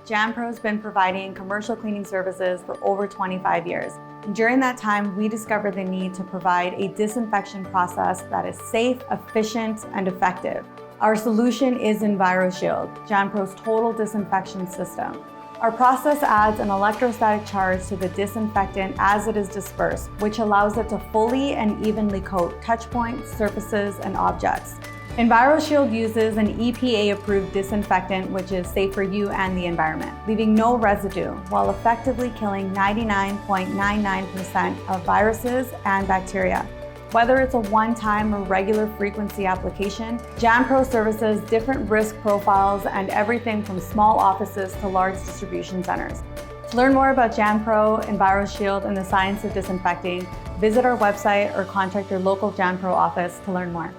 JanPro has been providing commercial cleaning services for over 25 years. And during that time, we discovered the need to provide a disinfection process that is safe, efficient, and effective. Our solution is EnviroShield, JanPro's total disinfection system. Our process adds an electrostatic charge to the disinfectant as it is dispersed, which allows it to fully and evenly coat touch points, surfaces, and objects. EnviroShield uses an EPA-approved disinfectant, which is safe for you and the environment, leaving no residue while effectively killing 99.99% of viruses and bacteria. Whether it's a one-time or regular frequency application, JanPro services different risk profiles and everything from small offices to large distribution centers. To learn more about JanPro, EnviroShield, and the science of disinfecting, visit our website or contact your local JanPro office to learn more.